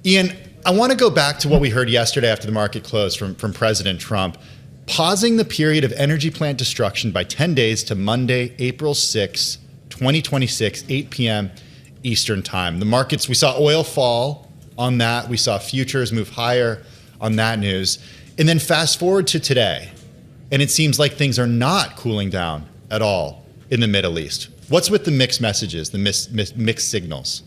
Iain, I want to go back to what we heard yesterday after the market closed from President Trump, pausing the period of energy plant destruction by 10 days to Monday, April 6, 2026, 8 p.m. Eastern time. The markets, we saw oil fall on that. We saw futures move higher on that news. And then fast forward to today, and it seems like things are not cooling down at all in the Middle East. What's with the mixed messages, the mixed signals?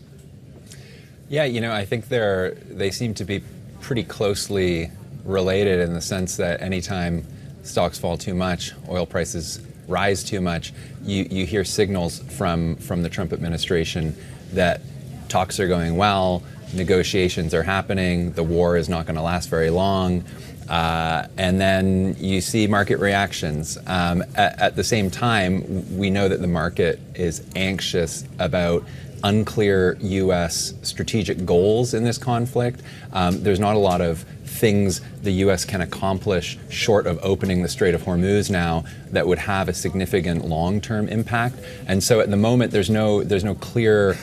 Yeah, I think they seem to be pretty closely related in the sense that anytime stocks fall too much, oil prices rise too much, you hear signals from the Trump administration that talks are going well, negotiations are happening, the war is not going to last very long, and then you see market reactions. At the same time, we know that the market is anxious about unclear U.S. strategic goals in this conflict. There's not a lot of things the U.S. can accomplish short of opening the Strait of Hormuz now that would have a significant long-term impact. And so at the moment, there's no clear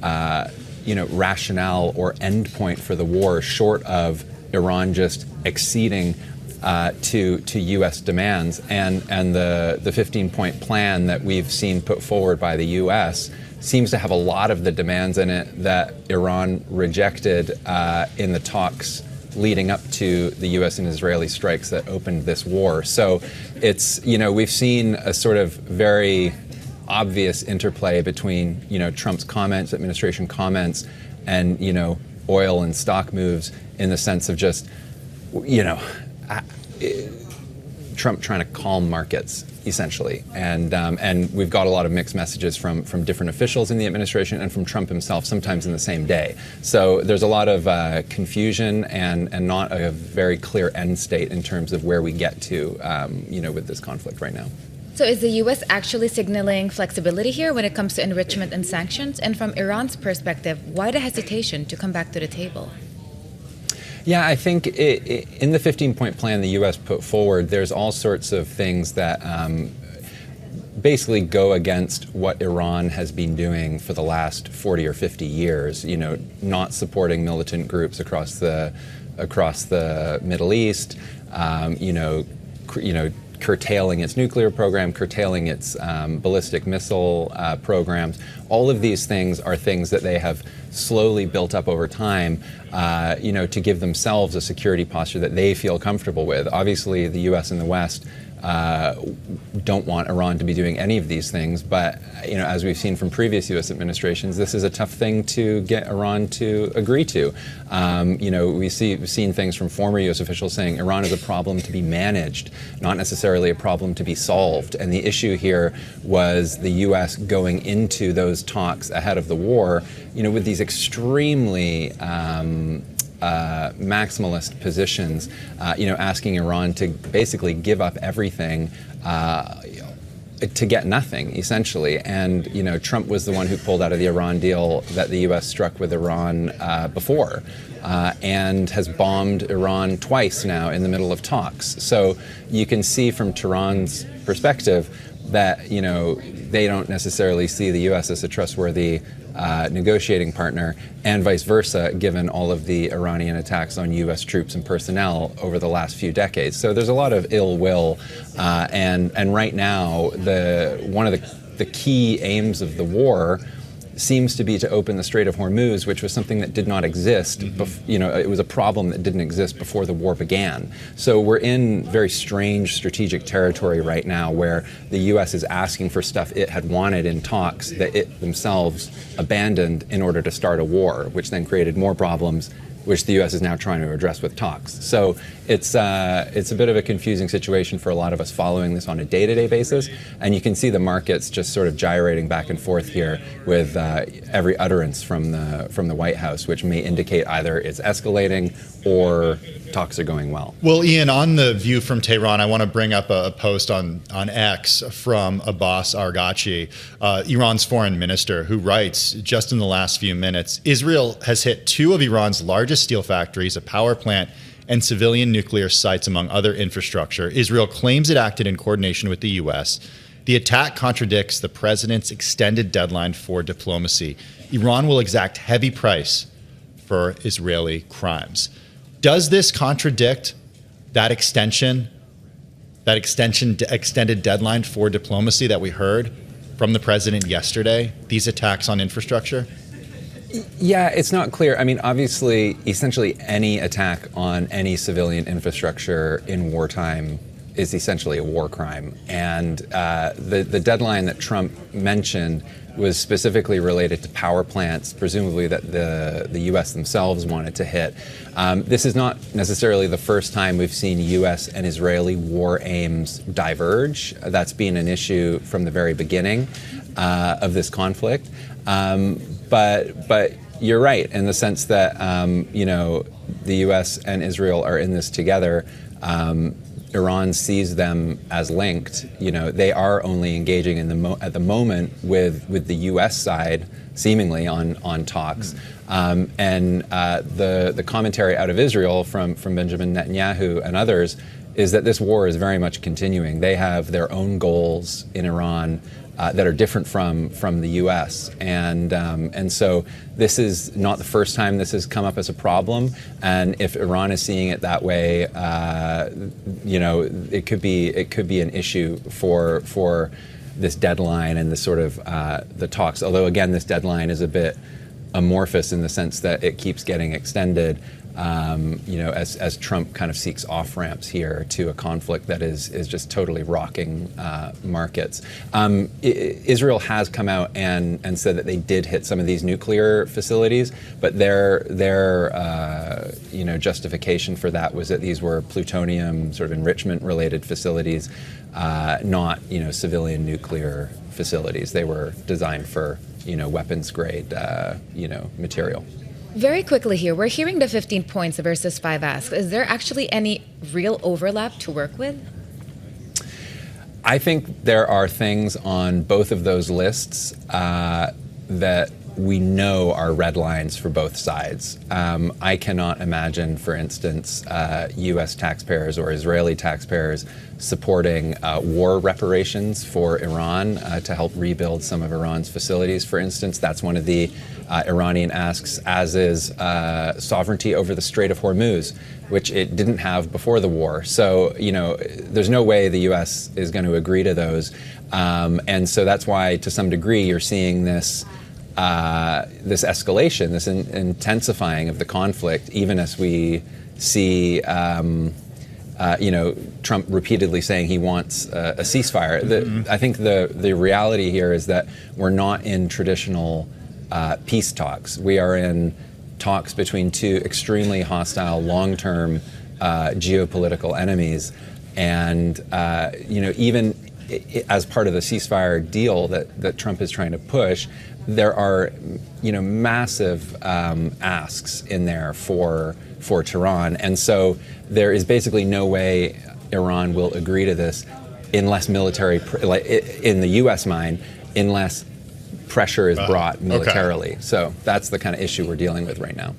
rationale or endpoint for the war short of Iran just acceding to U.S. demands. And the 15-point plan that we've seen put forward by the U.S. seems to have a lot of the demands in it that Iran rejected in the talks leading up to the U.S. and Israeli strikes that opened this war. So it's, we've seen a sort of very obvious interplay between, Trump's comments, administration comments, and, oil and stock moves in the sense of just, Trump trying to calm markets, essentially. And we've got a lot of mixed messages from different officials in the administration and from Trump himself, sometimes in the same day. So there's a lot of confusion and not a very clear end state in terms of where we get to, with this conflict right now. So is the U.S. actually signaling flexibility here when it comes to enrichment and sanctions? And from Iran's perspective, why the hesitation to come back to the table? Yeah, I think in the 15-point plan the U.S. put forward, there's all sorts of things that basically go against what Iran has been doing for the last 40 or 50 years. Not supporting militant groups across the Middle East. Curtailing its nuclear program, curtailing its ballistic missile programs. All of these things are things that they have slowly built up over time, to give themselves a security posture that they feel comfortable with. Obviously, the U.S. and the West don't want Iran to be doing any of these things, but as we've seen from previous U.S. administrations, this is a tough thing to get Iran to agree to. We've seen things from former U.S. officials saying Iran is a problem to be managed, not necessarily a problem to be solved. And the issue here was the U.S. going into those talks ahead of the war, with these extremely maximalist positions, asking Iran to basically give up everything to get nothing, essentially. And, Trump was the one who pulled out of the Iran deal that the U.S. struck with Iran before, and has bombed Iran twice now in the middle of talks. So you can see from Tehran's perspective that, they don't necessarily see the U.S. as a trustworthy negotiating partner, and vice versa, given all of the Iranian attacks on U.S. troops and personnel over the last few decades. So there's a lot of ill will, and right now, one of the key aims of the war seems to be to open the Strait of Hormuz, which was something that did not exist. It was a problem that didn't exist before the war began. So we're in very strange strategic territory right now where the U.S. is asking for stuff it had wanted in talks that it themselves abandoned in order to start a war, which then created more problems, which the U.S. is now trying to address with talks. So it's a bit of a confusing situation for a lot of us following this on a day-to-day basis, and you can see the markets just sort of gyrating back and forth here with every utterance from the White House, which may indicate either it's escalating or talks are going well. Well, Iain, on the view from Tehran, I want to bring up a post on X from Abbas Araghchi, Iran's foreign minister, who writes, just in the last few minutes, Israel has hit two of Iran's largest steel factories, a power plant, and civilian nuclear sites, among other infrastructure. Israel claims it acted in coordination with the U.S. The attack contradicts the president's extended deadline for diplomacy. Iran will exact heavy price for Israeli crimes. Does this contradict that extended deadline for diplomacy that we heard from the president yesterday, these attacks on infrastructure? Yeah, it's not clear. I mean, obviously, essentially any attack on any civilian infrastructure in wartime is essentially a war crime. And the deadline that Trump mentioned was specifically related to power plants, presumably that the U.S. themselves wanted to hit. This is not necessarily the first time we've seen U.S. and Israeli war aims diverge. That's been an issue from the very beginning of this conflict. But you're right in the sense that the U.S. and Israel are in this together. Iran sees them as linked. They are only engaging at the moment with the U.S. side, seemingly on talks. And the commentary out of Israel from Benjamin Netanyahu and others is that this war is very much continuing. They have their own goals in Iran that are different from the U.S. And so this is not the first time this has come up as a problem. And if Iran is seeing it that way, it could be an issue for this deadline and the sort of the talks. Although again, this deadline is a bit amorphous in the sense that it keeps getting extended. As Trump kind of seeks off-ramps here to a conflict that is just totally rocking markets. Israel has come out and said that they did hit some of these nuclear facilities, but their justification for that was that these were plutonium sort of enrichment-related facilities, not civilian nuclear facilities. They were designed for weapons-grade material. Very quickly here, we're hearing the 15 points versus 5 asks. Is there actually any real overlap to work with? I think there are things on both of those lists that we know are red lines for both sides. I cannot imagine, for instance, U.S. taxpayers or Israeli taxpayers supporting war reparations for Iran to help rebuild some of Iran's facilities, for instance. That's one of the Iranian asks, as is sovereignty over the Strait of Hormuz, which it didn't have before the war. So, there's no way the U.S. is going to agree to those. And so that's why, to some degree, you're seeing this escalation, this intensifying of the conflict, even as we see, Trump repeatedly saying he wants a ceasefire. I think the reality here is that we're not in traditional peace talks. We are in talks between two extremely hostile, long-term geopolitical enemies, and even as part of the ceasefire deal that Trump is trying to push, there are massive asks in there for Tehran, and so there is basically no way Iran will agree to this unless in the U.S. mind, unless pressure is brought militarily. Okay. So that's the kind of issue we're dealing with right now.